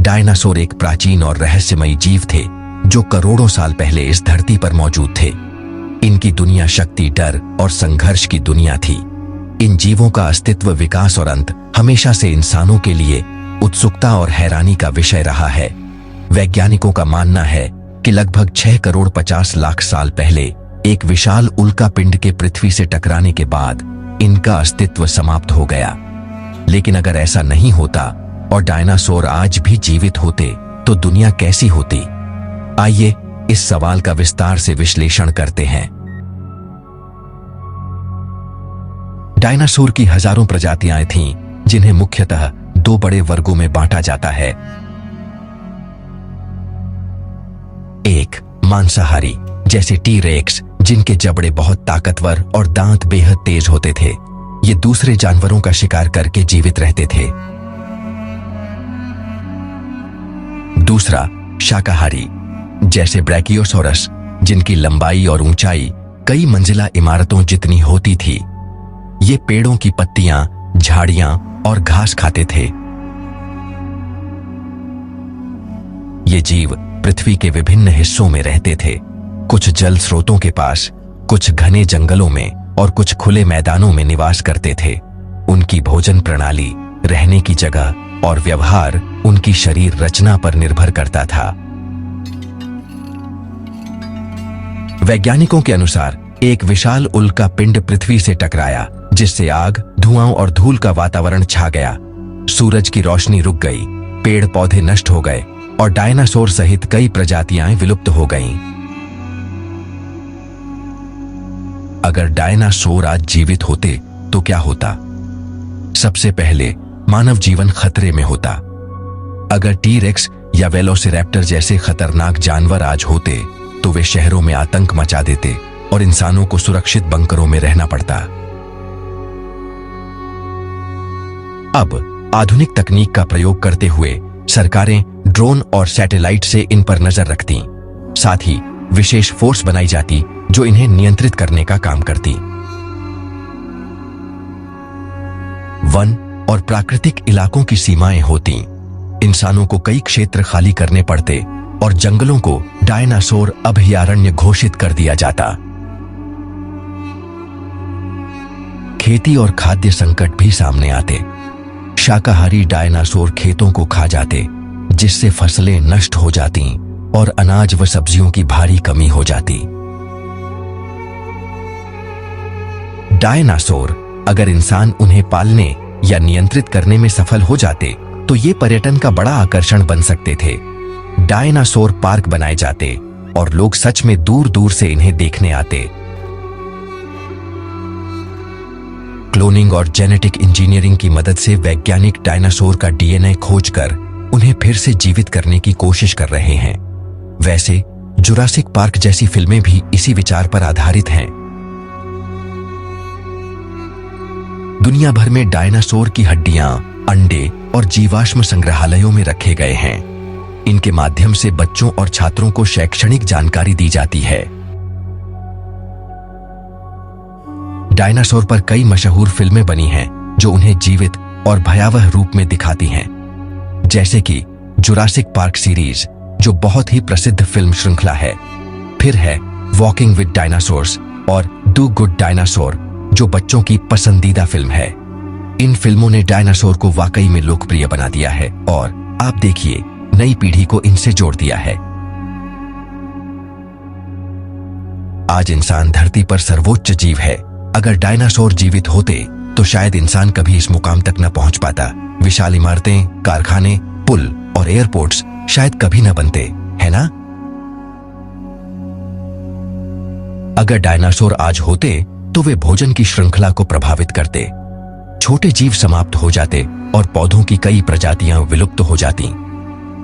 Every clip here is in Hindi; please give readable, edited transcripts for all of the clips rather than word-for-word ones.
डायनासोर एक प्राचीन और रहस्यमयी जीव थे जो करोड़ों साल पहले इस धरती पर मौजूद थे। इनकी दुनिया शक्ति, डर और संघर्ष की दुनिया थी। इन जीवों का अस्तित्व, विकास और अंत हमेशा से इंसानों के लिए उत्सुकता और हैरानी का विषय रहा है। वैज्ञानिकों का मानना है कि लगभग 6 करोड़ 50 लाख साल पहले एक विशाल उल्का पिंड के पृथ्वी से टकराने के बाद इनका अस्तित्व समाप्त हो गया। लेकिन अगर ऐसा नहीं होता और डायनासोर आज भी जीवित होते तो दुनिया कैसी होती? आइए इस सवाल का विस्तार से विश्लेषण करते हैं। डायनासोर की हजारों प्रजातियां थीं, जिन्हें मुख्यतः 2 बड़े वर्गों में बांटा जाता है। एक, मांसाहारी, जैसे टी-रेक्स, जिनके जबड़े बहुत ताकतवर और दांत बेहद तेज होते थे। ये दूसरे जानवरों का शिकार करके जीवित रहते थे। दूसरा, शाकाहारी, जैसे ब्रैकियोसोरस, जिनकी लंबाई और ऊंचाई कई मंजिला इमारतों जितनी होती थी। ये पेड़ों की पत्तियां, झाड़ियां और घास खाते थे। ये जीव पृथ्वी के विभिन्न हिस्सों में रहते थे, कुछ जल स्रोतों के पास, कुछ घने जंगलों में और कुछ खुले मैदानों में निवास करते थे। उनकी भोजन प्रणाली, रहने की जगह और व्यवहार उनकी शरीर रचना पर निर्भर करता था। वैज्ञानिकों के अनुसार एक विशाल उल्का पिंड पृथ्वी से टकराया, जिससे आग, धुआं और धूल का वातावरण छा गया। सूरज की रोशनी रुक गई, पेड़ पौधे नष्ट हो गए और डायनासोर सहित कई प्रजातियां विलुप्त हो गईं। अगर डायनासोर आज जीवित होते तो क्या होता? सबसे पहले मानव जीवन खतरे में होता। अगर टी-रेक्स या वेलोसिरैप्टर जैसे खतरनाक जानवर आज होते तो वे शहरों में आतंक मचा देते और इंसानों को सुरक्षित बंकरों में रहना पड़ता। अब आधुनिक तकनीक का प्रयोग करते हुए सरकारें ड्रोन और सैटेलाइट से इन पर नजर रखती। साथ ही विशेष फोर्स बनाई जाती जो इन्हें नियंत्रित करने का काम करती। वन और प्राकृतिक इलाकों की सीमाएं होती। इंसानों को कई क्षेत्र खाली करने पड़ते और जंगलों को डायनासोर अभयारण्य घोषित कर दिया जाता। खेती और खाद्य संकट भी सामने आते। शाकाहारी डायनासोर खेतों को खा जाते, जिससे फसलें नष्ट हो जाती और अनाज व सब्जियों की भारी कमी हो जाती। डायनासोर, अगर इंसान उन्हें पालने या नियंत्रित करने में सफल हो जाते तो ये पर्यटन का बड़ा आकर्षण बन सकते थे। डायनासोर पार्क बनाए जाते और लोग सच में दूर दूर से इन्हें देखने आते। क्लोनिंग और जेनेटिक इंजीनियरिंग की मदद से वैज्ञानिक डायनासोर का डीएनए खोजकर उन्हें फिर से जीवित करने की कोशिश कर रहे हैं। वैसे जुरासिक पार्क जैसी फिल्में भी इसी विचार पर आधारित हैं। दुनिया भर में डायनासोर की हड्डियां, अंडे और जीवाश्म संग्रहालयों में रखे गए हैं। इनके माध्यम से बच्चों और छात्रों को शैक्षणिक जानकारी दी जाती है। डायनासोर पर कई मशहूर फिल्में बनी हैं जो उन्हें जीवित और भयावह रूप में दिखाती हैं, जैसे कि जुरासिक पार्क सीरीज, जो बहुत ही प्रसिद्ध फिल्म श्रृंखला है। फिर है वॉकिंग विद डायनासोर्स और डू गुड डायनासोर, जो बच्चों की पसंदीदा फिल्म है। इन फिल्मों ने डायनासोर को वाकई में लोकप्रिय बना दिया है और आप देखिए, नई पीढ़ी को इनसे जोड़ दिया है। आज इंसान धरती पर सर्वोच्च जीव है। अगर डायनासोर जीवित होते तो शायद इंसान कभी इस मुकाम तक न पहुंच पाता। विशाल इमारतें, कारखाने, पुल और एयरपोर्ट्स शायद कभी न बनते, है ना? अगर डायनासोर आज होते तो वे भोजन की श्रृंखला को प्रभावित करते। छोटे जीव समाप्त हो जाते और पौधों की कई प्रजातियां विलुप्त हो जाती।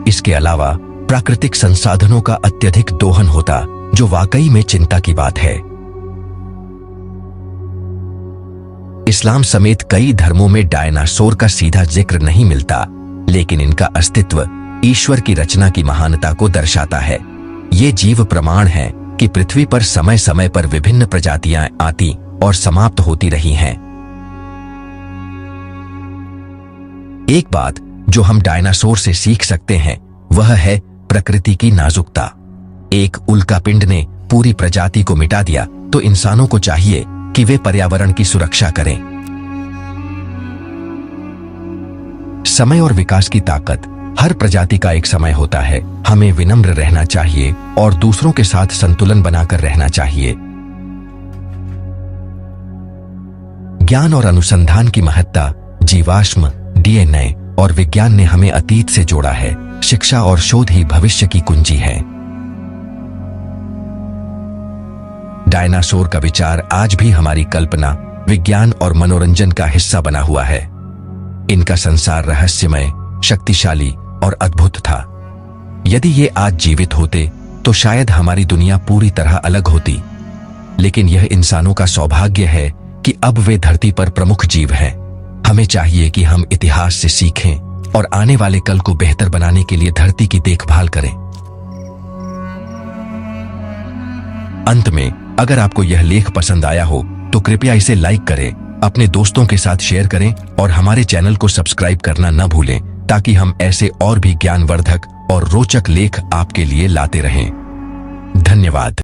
इसके अलावा प्राकृतिक संसाधनों का अत्यधिक दोहन होता, जो वाकई में चिंता की बात है। इस्लाम समेत कई धर्मों में डायनासोर का सीधा जिक्र नहीं मिलता, लेकिन इनका अस्तित्व ईश्वर की रचना की महानता को दर्शाता है। ये जीव प्रमाण है कि पृथ्वी पर समय समय पर विभिन्न प्रजातियां आती और समाप्त होती रही हैं। एक बात जो हम डायनासोर से सीख सकते हैं वह है प्रकृति की नाजुकता। एक उल्कापिंड ने पूरी प्रजाति को मिटा दिया तो इंसानों को चाहिए कि वे पर्यावरण की सुरक्षा करें। समय और विकास की ताकत। हर प्रजाति का एक समय होता है। हमें विनम्र रहना चाहिए और दूसरों के साथ संतुलन बनाकर रहना चाहिए। ज्ञान और अनुसंधान की महत्ता। जीवाश्म, डीएनए और विज्ञान ने हमें अतीत से जोड़ा है। शिक्षा और शोध ही भविष्य की कुंजी है। डायनासोर का विचार आज भी हमारी कल्पना, विज्ञान और मनोरंजन का हिस्सा बना हुआ है। इनका संसार रहस्यमय, शक्तिशाली और अद्भुत था। यदि ये आज जीवित होते तो शायद हमारी दुनिया पूरी तरह अलग होती। लेकिन यह इंसानों का सौभाग्य है कि अब वे धरती पर प्रमुख जीव हैं। हमें चाहिए कि हम इतिहास से सीखें और आने वाले कल को बेहतर बनाने के लिए धरती की देखभाल करें। अंत में, अगर आपको यह लेख पसंद आया हो तो कृपया इसे लाइक करें, अपने दोस्तों के साथ शेयर करें और हमारे चैनल को सब्सक्राइब करना न भूलें ताकि हम ऐसे और भी ज्ञानवर्धक और रोचक लेख आपके लिए लाते रहें। धन्यवाद।